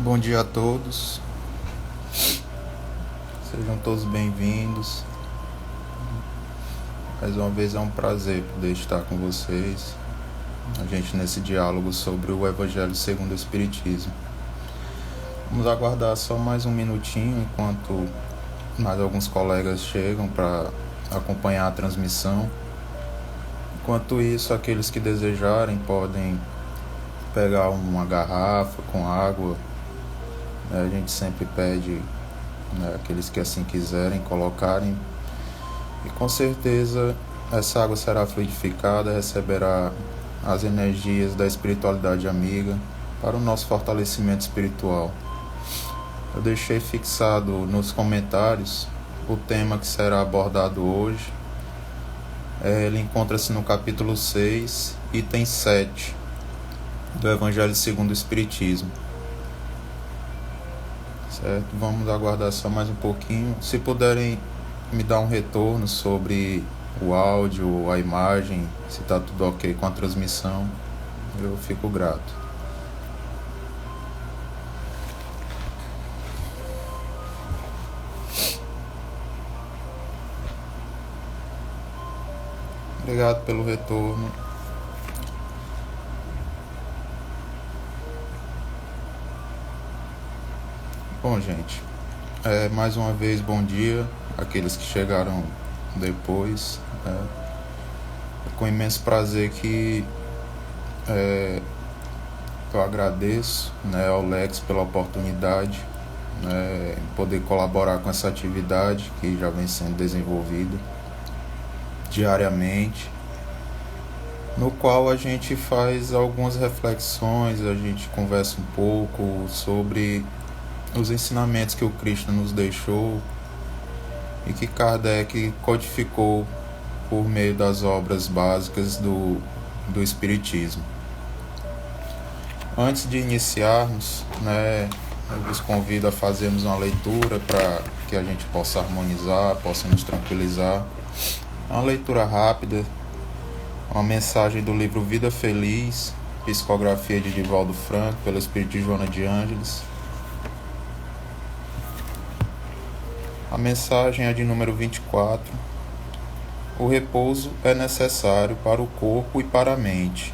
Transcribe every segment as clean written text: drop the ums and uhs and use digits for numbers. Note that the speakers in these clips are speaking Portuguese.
Bom dia a todos, sejam todos bem-vindos. Mais uma vez é um prazer poder estar com vocês, a gente nesse diálogo sobre o Evangelho segundo o Espiritismo. Vamos aguardar só mais um minutinho enquanto mais alguns colegas chegam para acompanhar a transmissão. Enquanto isso, aqueles que desejarem podem pegar uma garrafa com água. A gente sempre pede, aqueles que assim quiserem colocarem, e com certeza essa água será fluidificada, receberá as energias da espiritualidade amiga para o nosso fortalecimento espiritual. Eu deixei fixado nos comentários o tema que será abordado hoje. Ele encontra-se no capítulo 6, item 7 do Evangelho segundo o Espiritismo. Certo? Vamos aguardar só mais um pouquinho. Se puderem me dar um retorno sobre o áudio, a imagem, se está tudo ok com a transmissão, eu fico grato. Obrigado pelo retorno. Bom, gente, mais uma vez bom dia àqueles que chegaram depois. Com imenso prazer que eu agradeço, ao Lex pela oportunidade em poder colaborar com essa atividade que já vem sendo desenvolvida diariamente, no qual a gente faz algumas reflexões, a gente conversa um pouco sobre os ensinamentos que o Cristo nos deixou e que Kardec codificou por meio das obras básicas do Espiritismo. Antes de iniciarmos, eu vos convido a fazermos uma leitura para que a gente possa harmonizar, possa nos tranquilizar. Uma leitura rápida, uma mensagem do livro Vida Feliz, psicografia de Divaldo Franco, pelo Espírito de Joana de Ângeles. A mensagem é de número 24. O repouso é necessário para o corpo e para a mente.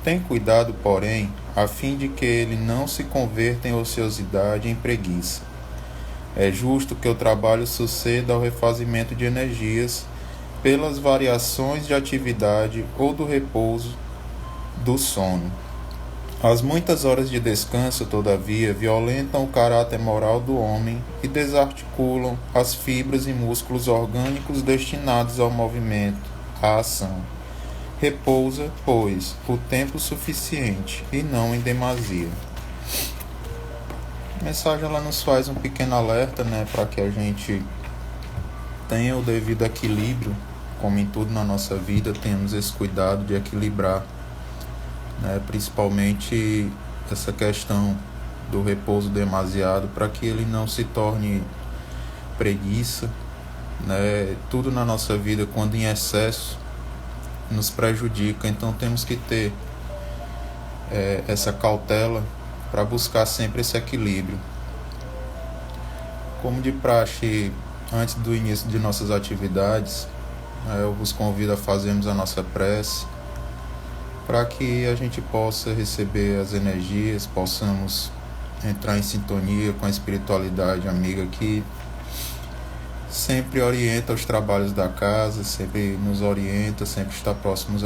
Tem cuidado, porém, a fim de que ele não se converta em ociosidade e em preguiça. É justo que o trabalho suceda ao refazimento de energias pelas variações de atividade ou do repouso do sono. As muitas horas de descanso, todavia, violentam o caráter moral do homem e desarticulam as fibras e músculos orgânicos destinados ao movimento, à ação. Repousa, pois, o tempo suficiente e não em demasia. A mensagem ela nos faz um pequeno alerta, para que a gente tenha o devido equilíbrio, como em tudo na nossa vida, temos esse cuidado de equilibrar, principalmente essa questão do repouso demasiado, para que ele não se torne preguiça. Tudo na nossa vida, quando em excesso, nos prejudica. Então temos que ter essa cautela para buscar sempre esse equilíbrio. Como de praxe, antes do início de nossas atividades, eu vos convido a fazermos a nossa prece, para que a gente possa receber as energias, possamos entrar em sintonia com a espiritualidade amiga que sempre orienta os trabalhos da casa, sempre nos orienta, sempre estão próximos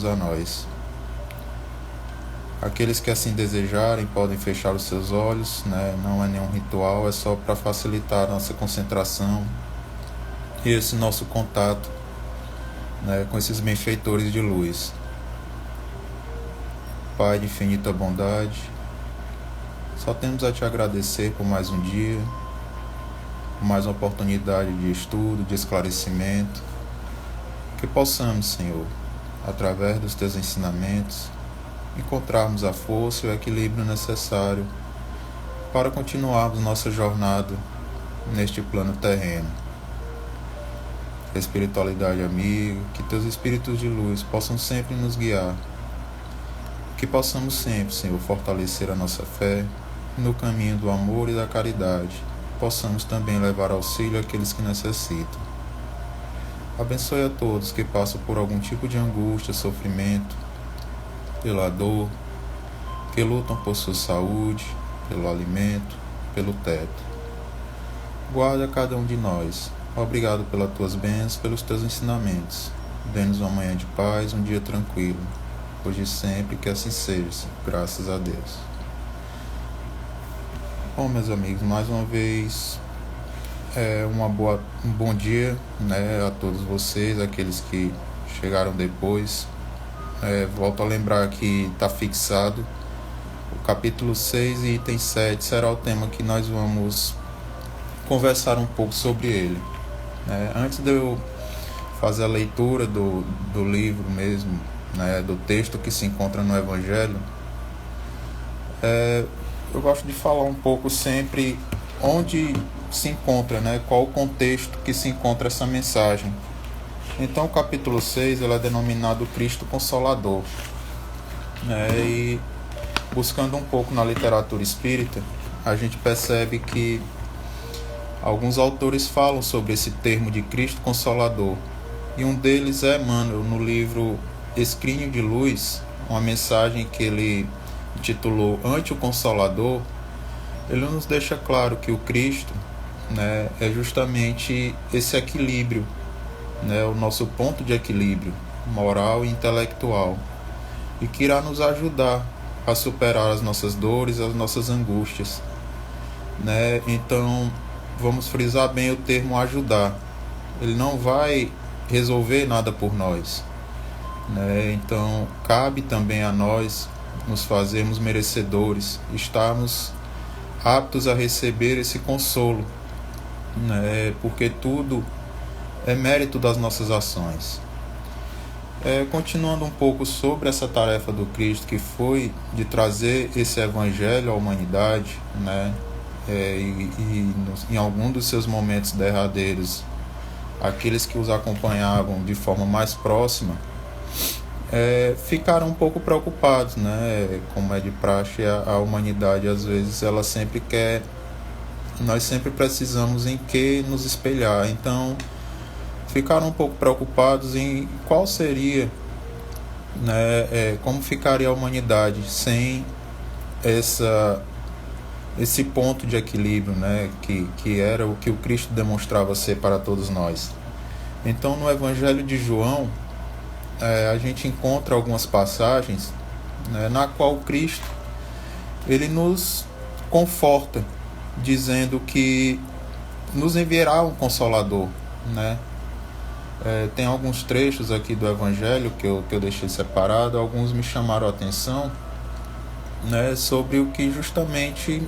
a nós. Aqueles que assim desejarem podem fechar os seus olhos, não é nenhum ritual, é só para facilitar a nossa concentração e esse nosso contato com esses benfeitores de luz. Pai de infinita bondade, só temos a te agradecer por mais um dia, por mais uma oportunidade de estudo, de esclarecimento, que possamos, Senhor, através dos teus ensinamentos, encontrarmos a força e o equilíbrio necessário para continuarmos nossa jornada neste plano terreno. Espiritualidade amiga, que teus espíritos de luz possam sempre nos guiar, que possamos sempre, Senhor, fortalecer a nossa fé, no caminho do amor e da caridade, possamos também levar auxílio àqueles que necessitam. Abençoe a todos que passam por algum tipo de angústia, sofrimento, pela dor, que lutam por sua saúde, pelo alimento, pelo teto. Guarda cada um de nós. Obrigado pelas tuas bênçãos, pelos teus ensinamentos. Dê-nos uma manhã de paz, um dia tranquilo. Hoje e sempre, que assim seja. Graças a Deus. Bom, meus amigos, mais uma vez, um bom dia, né, a todos vocês, aqueles que chegaram depois. Volto a lembrar que está fixado o capítulo 6 e item 7 será o tema que nós vamos conversar um pouco sobre ele. Antes de eu fazer a leitura do livro mesmo, né, do texto que se encontra no Evangelho, eu gosto de falar um pouco sempre onde se encontra, né, qual o contexto que se encontra essa mensagem. Então o capítulo 6 ele é denominado Cristo Consolador. E buscando um pouco na literatura espírita, a gente percebe que alguns autores falam sobre esse termo de Cristo Consolador. E um deles é Emmanuel, no livro Escrínio de Luz, uma mensagem que ele intitulou Ante o Consolador. Ele nos deixa claro que o Cristo, né, é justamente esse equilíbrio, né, o nosso ponto de equilíbrio moral e intelectual, e que irá nos ajudar a superar as nossas dores, as nossas angústias, né? Então, vamos frisar bem o termo ajudar. Ele não vai resolver nada por nós, né? Então, cabe também a nós nos fazermos merecedores, estarmos aptos a receber esse consolo, né? Porque tudo é mérito das nossas ações. Continuando um pouco sobre essa tarefa do Cristo, que foi de trazer esse Evangelho à humanidade, né? Em algum dos seus momentos derradeiros, aqueles que os acompanhavam de forma mais próxima ficaram um pouco preocupados, né? Como é de praxe, a humanidade às vezes ela sempre quer, nós sempre precisamos em que nos espelhar. Então ficaram um pouco preocupados em qual seria, né, como ficaria a humanidade sem esse ponto de equilíbrio, né, que era o que o Cristo demonstrava ser para todos nós. Então, no Evangelho de João, a gente encontra algumas passagens, né, na qual o Cristo ele nos conforta, dizendo que nos enviará um Consolador, né? Tem alguns trechos aqui do Evangelho que eu deixei separado, alguns me chamaram a atenção, né, sobre o que justamente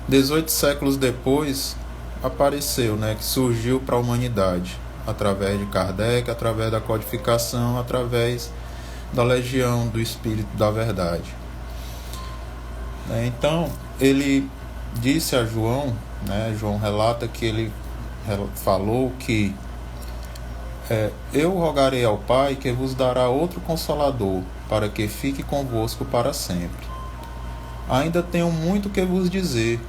18 séculos depois apareceu, né, que surgiu para a humanidade, através de Kardec, através da codificação, através da legião do Espírito da Verdade. Então, ele disse a João, né, João relata que ele falou que eu rogarei ao Pai que vos dará outro Consolador, para que fique convosco para sempre. Ainda tenho muito que vos dizer,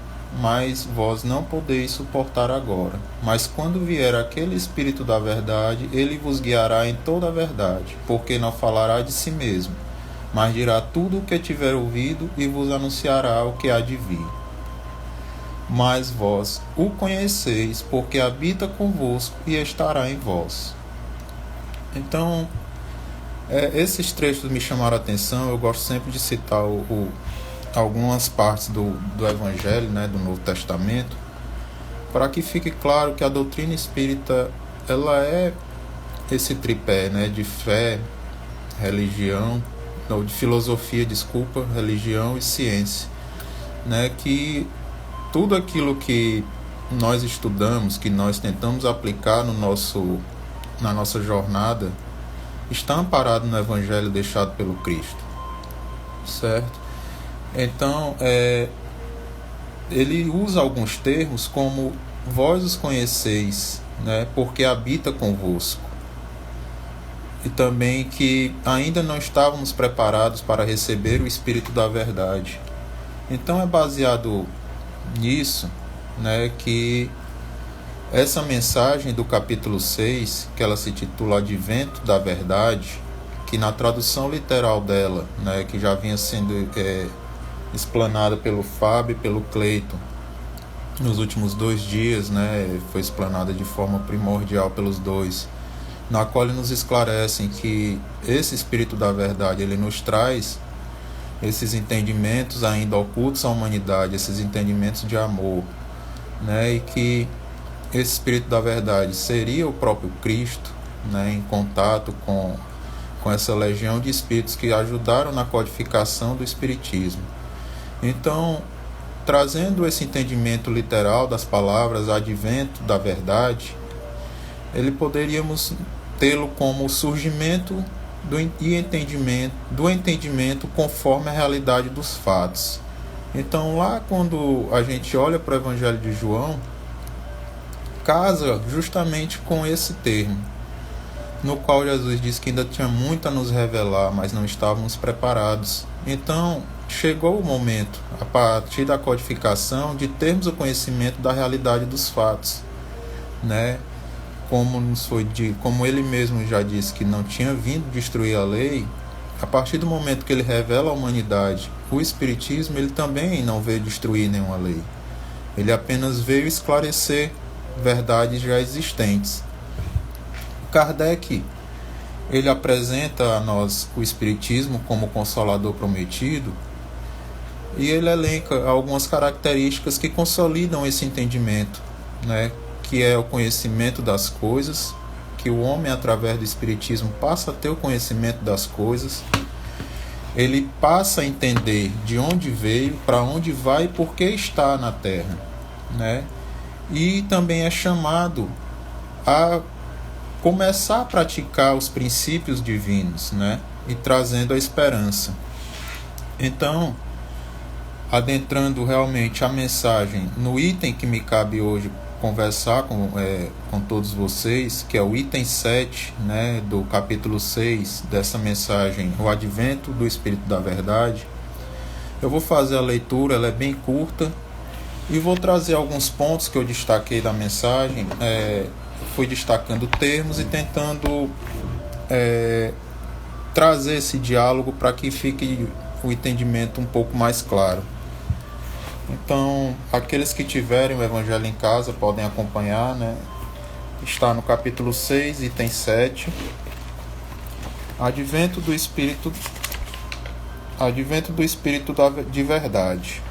mas vós não podeis suportar agora. Mas quando vier aquele Espírito da Verdade, ele vos guiará em toda a verdade, porque não falará de si mesmo, mas dirá tudo o que tiver ouvido e vos anunciará o que há de vir. Mas vós o conheceis, porque habita convosco e estará em vós. Então, esses trechos me chamaram a atenção. Eu gosto sempre de citar algumas partes do Evangelho, né, do Novo Testamento, para que fique claro que a doutrina espírita ela é esse tripé, né, de fé, religião, ou de filosofia, religião e ciência, né, que tudo aquilo que nós estudamos, que nós tentamos aplicar na nossa jornada, está amparado no Evangelho deixado pelo Cristo, certo? Então, ele usa alguns termos como vós os conheceis, né, porque habita convosco, e também que ainda não estávamos preparados para receber o Espírito da Verdade. Então é baseado nisso, né, que essa mensagem do capítulo 6, que ela se titula Advento da Verdade, que na tradução literal dela, né, que já vinha sendo explanada pelo Fábio e pelo Cleiton nos últimos 2 dias, né, foi explanada de forma primordial pelos dois, na qual eles nos esclarecem que esse Espírito da Verdade, ele nos traz esses entendimentos ainda ocultos à humanidade, esses entendimentos de amor, né, e que esse Espírito da Verdade seria o próprio Cristo, né, em contato com essa legião de espíritos que ajudaram na codificação do Espiritismo. Então, trazendo esse entendimento literal das palavras Advento da Verdade, ele poderíamos tê-lo como o surgimento do entendimento conforme a realidade dos fatos. Então, lá quando a gente olha para o Evangelho de João, casa justamente com esse termo, no qual Jesus disse que ainda tinha muito a nos revelar, mas não estávamos preparados. Então, chegou o momento, a partir da codificação, de termos o conhecimento da realidade dos fatos, né? Como ele mesmo já disse que não tinha vindo destruir a lei, a partir do momento que ele revela à humanidade o Espiritismo, ele também não veio destruir nenhuma lei. Ele apenas veio esclarecer verdades já existentes. Kardec, ele apresenta a nós o Espiritismo como Consolador prometido, e ele elenca algumas características que consolidam esse entendimento, né? Que é o conhecimento das coisas, que o homem, através do Espiritismo, passa a ter o conhecimento das coisas, ele passa a entender de onde veio, para onde vai e por que está na Terra, né? E também é chamado a começar a praticar os princípios divinos, né? E trazendo a esperança. Então, adentrando realmente a mensagem no item que me cabe hoje conversar com todos vocês, que é o item 7, né, do capítulo 6 dessa mensagem, o Advento do Espírito da Verdade. Eu vou fazer a leitura, ela é bem curta, e vou trazer alguns pontos que eu destaquei da mensagem. Fui destacando termos e tentando trazer esse diálogo para que fique o entendimento um pouco mais claro. Então, aqueles que tiverem o Evangelho em casa podem acompanhar, né? Está no capítulo 6, item 7. Advento do Espírito de Verdade.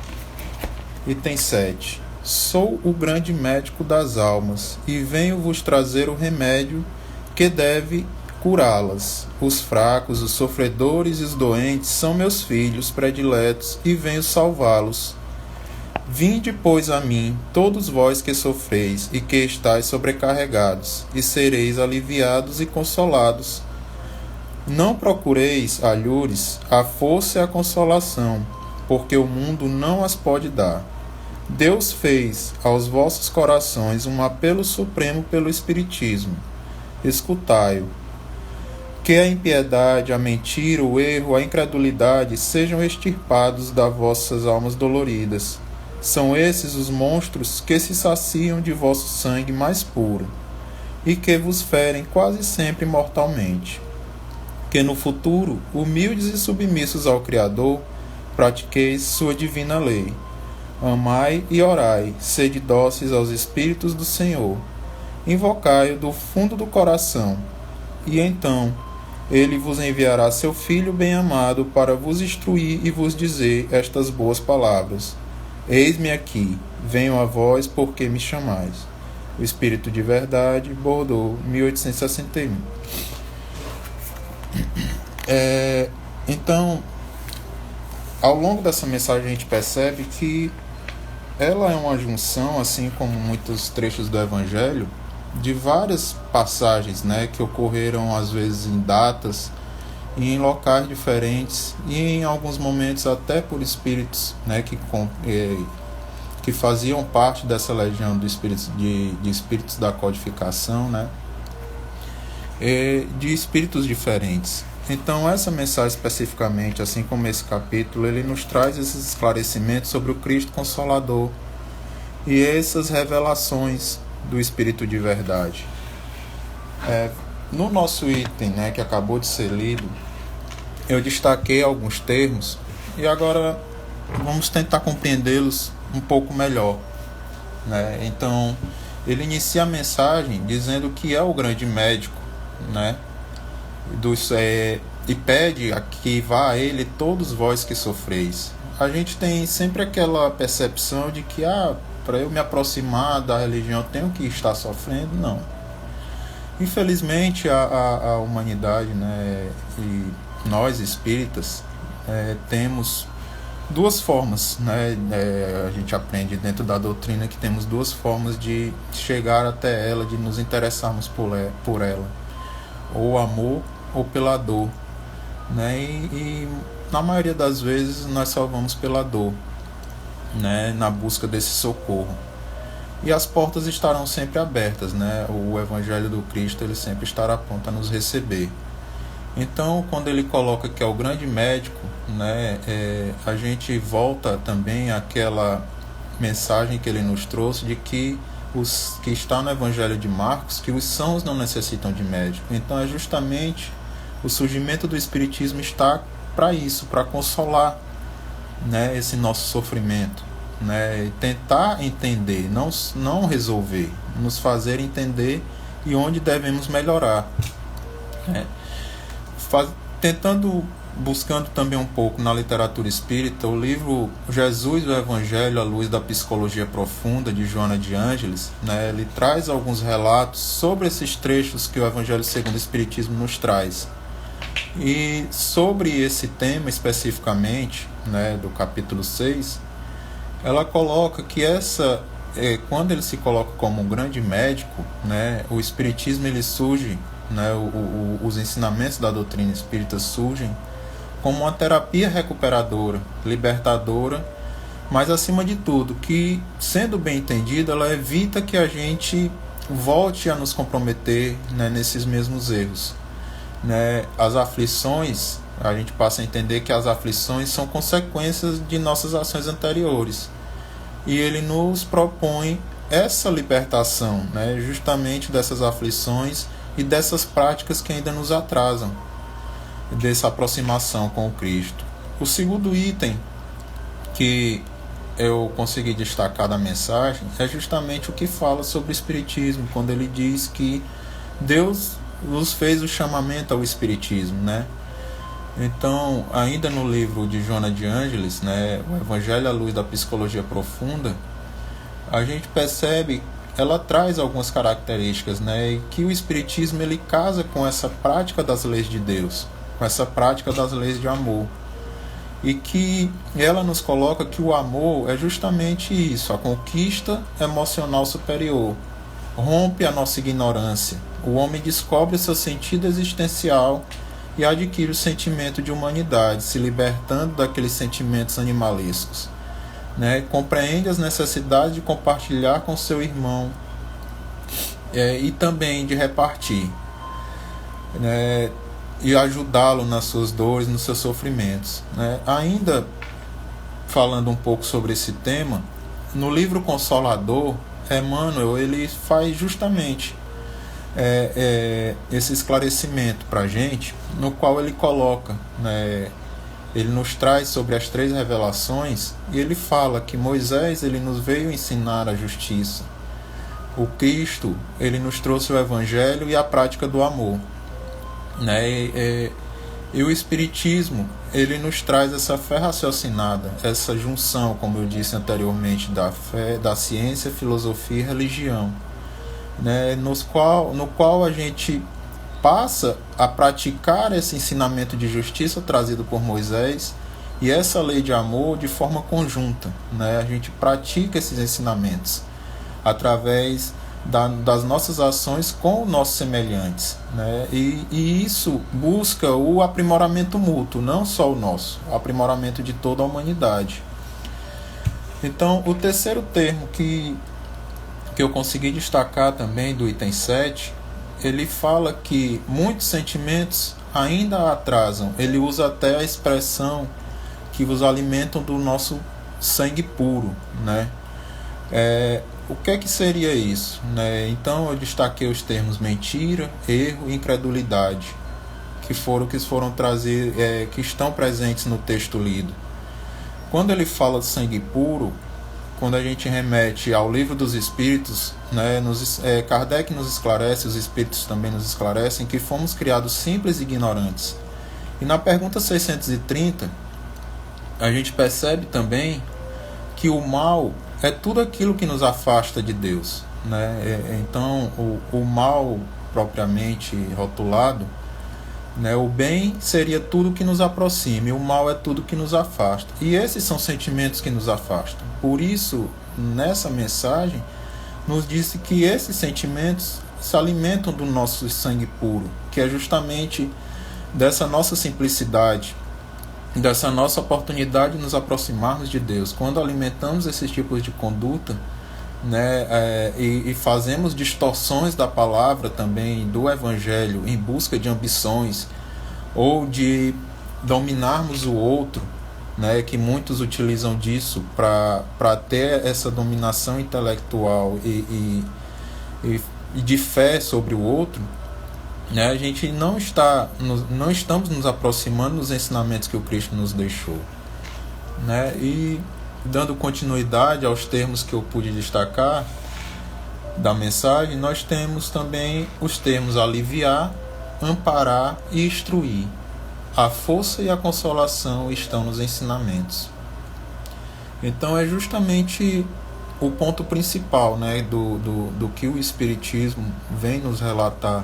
Item 7. Sou o grande médico das almas, e venho vos trazer o remédio que deve curá-las. Os fracos, os sofredores e os doentes são meus filhos prediletos, e venho salvá-los. Vinde, pois, a mim, todos vós que sofreis e que estáis sobrecarregados, e sereis aliviados e consolados. Não procureis, alhures, a força e a consolação, porque o mundo não as pode dar. Deus fez aos vossos corações um apelo supremo pelo Espiritismo. Escutai-o. Que a impiedade, a mentira, o erro, a incredulidade sejam extirpados das vossas almas doloridas. São esses os monstros que se saciam de vosso sangue mais puro, e que vos ferem quase sempre mortalmente. Que no futuro, humildes e submissos ao Criador, pratiqueis sua divina lei. Amai e orai, sede dóceis aos Espíritos do Senhor. Invocai-o do fundo do coração, e então ele vos enviará seu Filho bem-amado para vos instruir e vos dizer estas boas palavras. Eis-me aqui, venho a vós porque me chamais. O Espírito de Verdade, Bordeaux, 1861. Então, ao longo dessa mensagem a gente percebe que ela é uma junção, assim como muitos trechos do Evangelho, de várias passagens, né, que ocorreram às vezes em datas e em locais diferentes, e em alguns momentos até por espíritos, né, que faziam parte dessa legião de espíritos da codificação, né, de espíritos diferentes. Então, essa mensagem especificamente, assim como esse capítulo, ele nos traz esses esclarecimentos sobre o Cristo Consolador e essas revelações do Espírito de verdade. No nosso item, que acabou de ser lido, eu destaquei alguns termos e agora vamos tentar compreendê-los um pouco melhor. Então, ele inicia a mensagem dizendo que é o grande médico, e pede a que vá a ele todos vós que sofreis. A gente tem sempre aquela percepção de que para eu me aproximar da religião eu tenho que estar sofrendo. Não. Infelizmente a humanidade, e nós espíritas temos duas formas, a gente aprende dentro da doutrina que temos duas formas de chegar até ela, de nos interessarmos por ela, ou amor ou pela dor, e na maioria das vezes nós só vamos pela dor, na busca desse socorro. E as portas estarão sempre abertas, o Evangelho do Cristo ele sempre estará pronto a nos receber. Então, quando ele coloca que é o grande médico, a gente volta também àquela mensagem que ele nos trouxe de que os que está no Evangelho de Marcos, que os sãos não necessitam de médico. Então, é justamente o surgimento do Espiritismo está para isso, para consolar, esse nosso sofrimento, e tentar entender, não resolver, nos fazer entender e onde devemos melhorar. Buscando também um pouco na literatura espírita, o livro Jesus, o Evangelho à Luz da Psicologia Profunda, de Joana de Ângeles, ele traz alguns relatos sobre esses trechos que o Evangelho segundo o Espiritismo nos traz. E sobre esse tema especificamente, do capítulo 6, ela coloca que quando ele se coloca como um grande médico, o Espiritismo ele surge, os ensinamentos da doutrina espírita surgem como uma terapia recuperadora, libertadora, mas acima de tudo, que sendo bem entendida, ela evita que a gente volte a nos comprometer, nesses mesmos erros. As aflições, a gente passa a entender que as aflições são consequências de nossas ações anteriores. E ele nos propõe essa libertação, justamente dessas aflições e dessas práticas que ainda nos atrasam, dessa aproximação com o Cristo. O segundo item que eu consegui destacar da mensagem é justamente o que fala sobre o Espiritismo, quando ele diz que Deus nos fez o chamamento ao Espiritismo, Então, ainda no livro de Joana de Ângeles, o Evangelho à Luz da Psicologia Profunda, a gente percebe, ela traz algumas características, e que o Espiritismo ele casa com essa prática das leis de Deus, com essa prática das leis de amor. E que ela nos coloca que o amor é justamente isso, a conquista emocional superior. Rompe a nossa ignorância. O homem descobre seu sentido existencial e adquire o sentimento de humanidade, se libertando daqueles sentimentos animalescos. Compreende as necessidades de compartilhar com seu irmão e também de repartir, e ajudá-lo nas suas dores, nos seus sofrimentos. Ainda falando um pouco sobre esse tema, no livro Consolador, Emmanuel ele faz justamente esse esclarecimento para a gente, no qual ele coloca, ele nos traz sobre as 3 revelações, e ele fala que Moisés ele nos veio ensinar a justiça, o Cristo ele nos trouxe o Evangelho e a prática do amor, e o Espiritismo ele nos traz essa fé raciocinada, essa junção, como eu disse anteriormente, da fé, da ciência, filosofia e religião, no qual a gente passa a praticar esse ensinamento de justiça trazido por Moisés e essa lei de amor de forma conjunta. A gente pratica esses ensinamentos através das nossas ações com os nossos semelhantes, e isso busca o aprimoramento mútuo, não só o nosso, o aprimoramento de toda a humanidade. Então, o terceiro termo que eu consegui destacar também do item 7, ele fala que muitos sentimentos ainda atrasam. Ele usa até a expressão que vos alimentam do nosso sangue puro, né? O que seria isso, né? Então eu destaquei os termos mentira, erro e incredulidade, que estão presentes no texto lido. Quando ele fala de sangue puro, quando a gente remete ao livro dos Espíritos, né, Kardec nos esclarece, os Espíritos também nos esclarecem, que fomos criados simples e ignorantes. E na pergunta 630, a gente percebe também que o mal é tudo aquilo que nos afasta de Deus, né? Então, o mal propriamente rotulado, né, o bem seria tudo que nos aproxima, e o mal é tudo que nos afasta. E esses são sentimentos que nos afastam. Por isso, nessa mensagem, nos disse que esses sentimentos se alimentam do nosso sangue puro, que é justamente dessa nossa simplicidade, dessa nossa oportunidade de nos aproximarmos de Deus. Quando alimentamos esses tipos de conduta, né, e fazemos distorções da palavra também, do Evangelho, em busca de ambições ou de dominarmos o outro, né, que muitos utilizam disso para ter essa dominação intelectual e de fé sobre o outro, né, a gente não estamos nos aproximando dos ensinamentos que o Cristo nos deixou, né? E dando continuidade aos termos que eu pude destacar da mensagem, nós temos também os termos aliviar, amparar e instruir. A força e a consolação estão nos ensinamentos. Então é justamente o ponto principal, né, do que o Espiritismo vem nos relatar,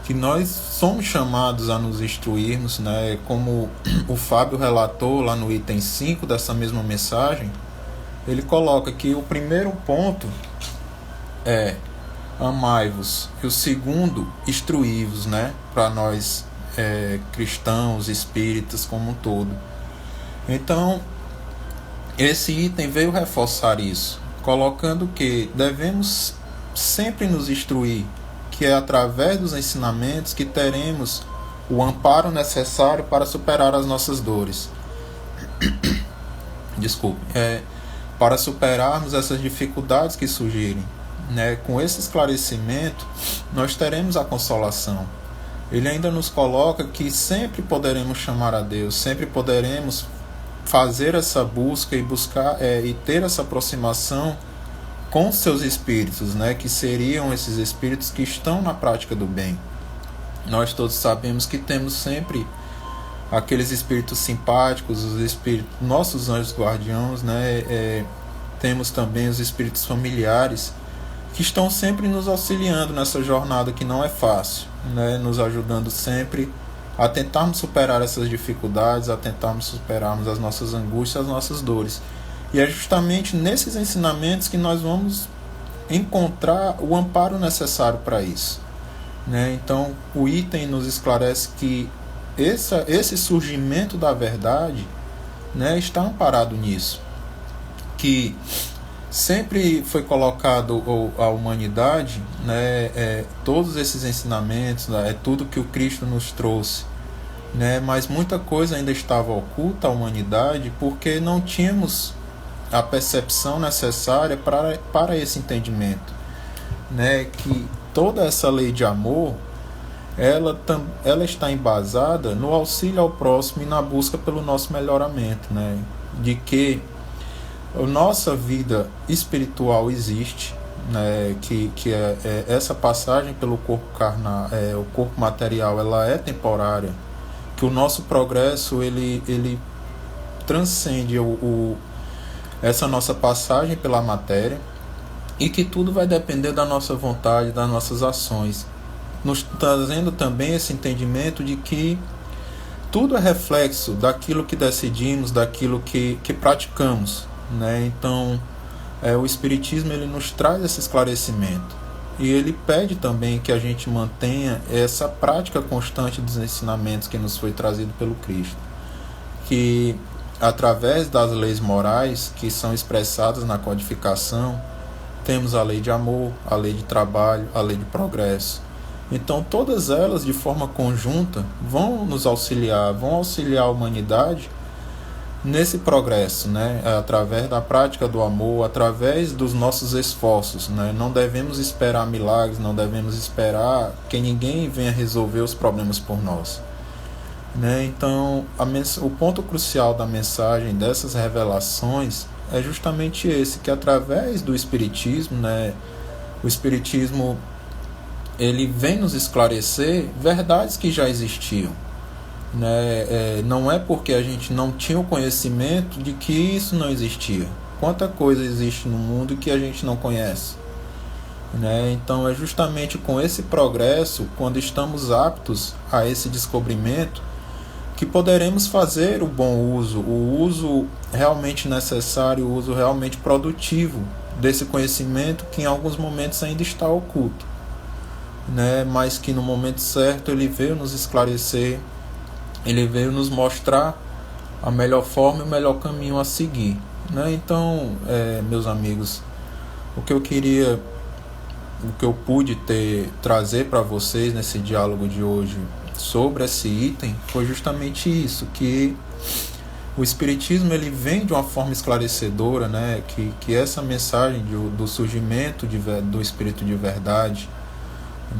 que nós somos chamados a nos instruirmos, né, como o Fábio relatou lá no item 5 dessa mesma mensagem. Ele coloca que o primeiro ponto é amai-vos, e o segundo, instruí-vos, né, para nós cristãos, espíritas como um todo. Então, esse item veio reforçar isso, colocando que devemos sempre nos instruir, que é através dos ensinamentos que teremos o amparo necessário para superar as nossas dores. Desculpe. Para superarmos essas dificuldades que surgirem, né? Com esse esclarecimento, nós teremos a consolação. Ele ainda nos coloca que sempre poderemos chamar a Deus, sempre poderemos fazer essa busca e buscar e ter essa aproximação com seus espíritos, né, que seriam esses espíritos que estão na prática do bem. Nós todos sabemos que temos sempre aqueles espíritos simpáticos, os espíritos, nossos anjos guardiãos, né, temos também os espíritos familiares que estão sempre nos auxiliando nessa jornada que não é fácil, né, nos ajudando sempre a tentarmos superar essas dificuldades, a tentarmos superarmos as nossas angústias, as nossas dores. E é justamente nesses ensinamentos que nós vamos encontrar o amparo necessário para isso, né? Então, o item nos esclarece que esse surgimento da verdade, né, está amparado nisso, que sempre foi colocado a humanidade, né, todos esses ensinamentos, né, tudo que o Cristo nos trouxe, né, mas muita coisa ainda estava oculta à humanidade porque não tínhamos a percepção necessária para esse entendimento, né, que toda essa lei de amor ela está embasada no auxílio ao próximo e na busca pelo nosso melhoramento, né, de que a nossa vida espiritual existe, né, que essa passagem pelo corpo carnal, o corpo material, ela é temporária, que o nosso progresso ele transcende essa nossa passagem pela matéria, e que tudo vai depender da nossa vontade, das nossas ações, nos trazendo também esse entendimento de que tudo é reflexo daquilo que decidimos, daquilo que praticamos, né? Então, o Espiritismo ele nos traz esse esclarecimento, e ele pede também que a gente mantenha essa prática constante dos ensinamentos que nos foi trazido pelo Cristo, que através das leis morais que são expressadas na codificação, temos a lei de amor, a lei de trabalho, a lei de progresso. Então todas elas, de forma conjunta, vão nos auxiliar, vão auxiliar a humanidade nesse progresso, né? Através da prática do amor, através dos nossos esforços, né? Não devemos esperar milagres, não devemos esperar que ninguém venha resolver os problemas por nós, né? Então, o ponto crucial da mensagem dessas revelações é justamente esse, que através do Espiritismo, né? O Espiritismo, ele vem nos esclarecer verdades que já existiam, né? Não é porque a gente não tinha o conhecimento de que isso não existia. Quanta coisa existe no mundo que a gente não conhece, né? Então é justamente com esse progresso, quando estamos aptos a esse descobrimento, que poderemos fazer o bom uso, o uso realmente necessário, o uso realmente produtivo desse conhecimento que em alguns momentos ainda está oculto, né? Mas que no momento certo ele veio nos esclarecer, ele veio nos mostrar a melhor forma e o melhor caminho a seguir, né? Então, meus amigos, o que eu pude trazer para vocês nesse diálogo de hoje sobre esse item foi justamente isso, que o Espiritismo ele vem de uma forma esclarecedora, né? Que essa mensagem do surgimento do Espírito de verdade,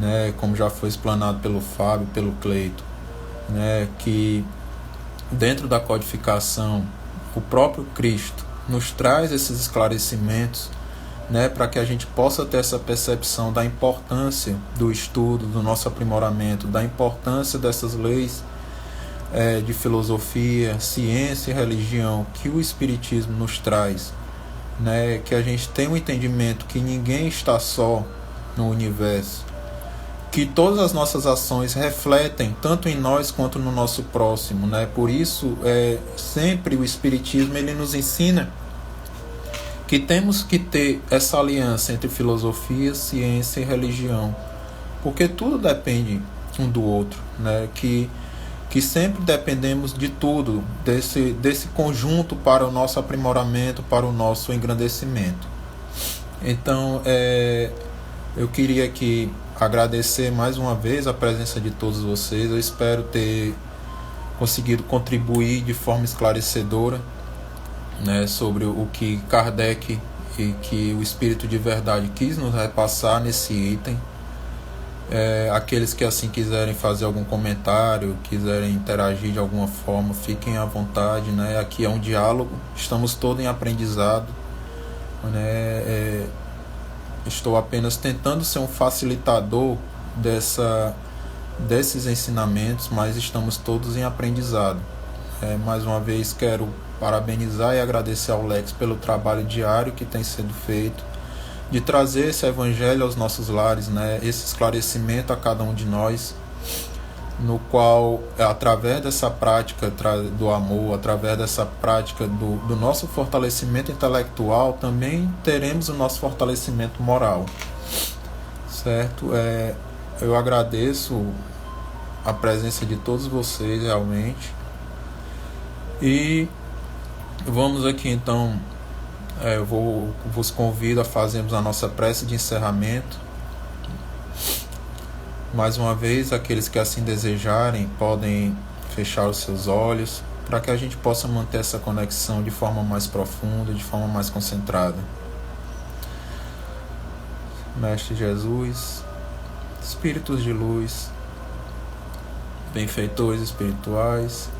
né? Como já foi explanado pelo Fábio, pelo Cleito, né? Que dentro da codificação o próprio Cristo nos traz esses esclarecimentos, né? Para que a gente possa ter essa percepção da importância do estudo, do nosso aprimoramento, da importância dessas leis de filosofia, ciência e religião que o Espiritismo nos traz, né? Que a gente tem um entendimento que ninguém está só no universo, que todas as nossas ações refletem tanto em nós quanto no nosso próximo, né? Por isso, sempre o Espiritismo ele nos ensina que temos que ter essa aliança entre filosofia, ciência e religião, porque tudo depende um do outro, né? Que sempre dependemos de tudo, desse conjunto para o nosso aprimoramento, para o nosso engrandecimento. Então, eu queria aqui agradecer mais uma vez a presença de todos vocês. Eu espero ter conseguido contribuir de forma esclarecedora, né, sobre o que Kardec e que o Espírito de Verdade quis nos repassar nesse item. Aqueles que assim quiserem fazer algum comentário, quiserem interagir de alguma forma, fiquem à vontade, né? Aqui é um diálogo, estamos todos em aprendizado, né? Estou apenas tentando ser um facilitador desses ensinamentos, mas estamos todos em aprendizado. Mais uma vez quero parabenizar e agradecer ao Lex pelo trabalho diário que tem sido feito, de trazer esse evangelho aos nossos lares, né? Esse esclarecimento a cada um de nós, no qual, através dessa prática do amor, através dessa prática do nosso fortalecimento intelectual, também teremos o nosso fortalecimento moral, certo? Eu agradeço a presença de todos vocês, realmente, e vamos aqui então. Eu vos convido a fazermos a nossa prece de encerramento. Mais uma vez, aqueles que assim desejarem podem fechar os seus olhos, para que a gente possa manter essa conexão de forma mais profunda, de forma mais concentrada. Mestre Jesus, Espíritos de luz, benfeitores espirituais,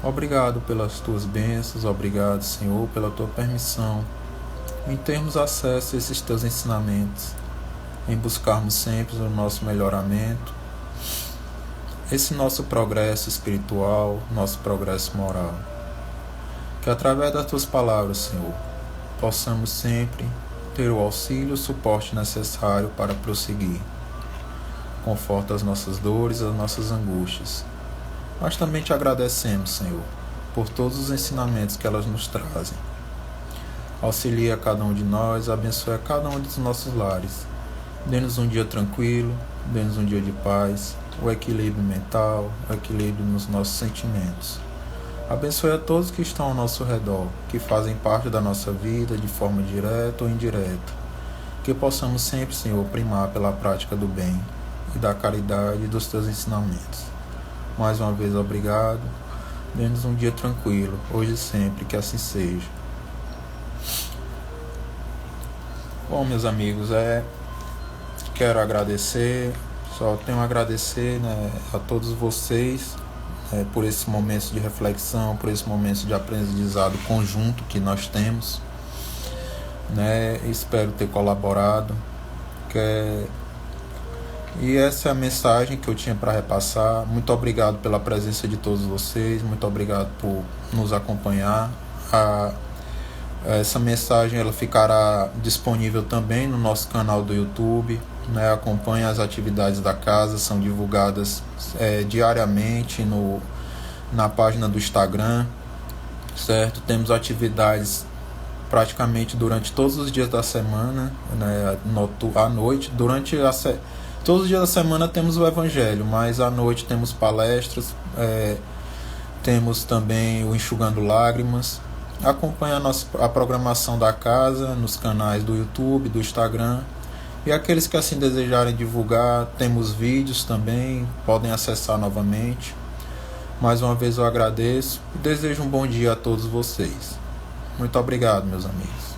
obrigado pelas tuas bênçãos, obrigado, Senhor, pela tua permissão em termos acesso a esses teus ensinamentos, em buscarmos sempre o nosso melhoramento, esse nosso progresso espiritual, nosso progresso moral. Que através das tuas palavras, Senhor, possamos sempre ter o auxílio e o suporte necessário para prosseguir. Conforta as nossas dores, as nossas angústias. Mas também te agradecemos, Senhor, por todos os ensinamentos que elas nos trazem. Auxilia cada um de nós, abençoe a cada um dos nossos lares. Dê-nos um dia tranquilo, dê-nos um dia de paz, o equilíbrio mental, o equilíbrio nos nossos sentimentos. Abençoe a todos que estão ao nosso redor, que fazem parte da nossa vida de forma direta ou indireta. Que possamos sempre, Senhor, primar pela prática do bem e da caridade e dos teus ensinamentos. Mais uma vez, obrigado. Dê-nos um dia tranquilo, hoje e sempre, que assim seja. Bom, meus amigos, quero agradecer, só tenho a agradecer, né, a todos vocês por esse momento de reflexão, por esse momento de aprendizado conjunto que nós temos, né? Espero ter colaborado. E essa é a mensagem que eu tinha para repassar. Muito obrigado pela presença de todos vocês, muito obrigado por nos acompanhar. Essa mensagem ela ficará disponível também no nosso canal do YouTube, né? Acompanhe as atividades da casa, são divulgadas diariamente na página do Instagram, certo? Temos atividades praticamente durante todos os dias da semana, né? À noite, todos os dias da semana temos o Evangelho, mas à noite temos palestras, temos também o Enxugando Lágrimas. Acompanhe a programação da casa nos canais do YouTube, do Instagram. E aqueles que assim desejarem divulgar, temos vídeos também, podem acessar novamente. Mais uma vez eu agradeço e desejo um bom dia a todos vocês. Muito obrigado, meus amigos.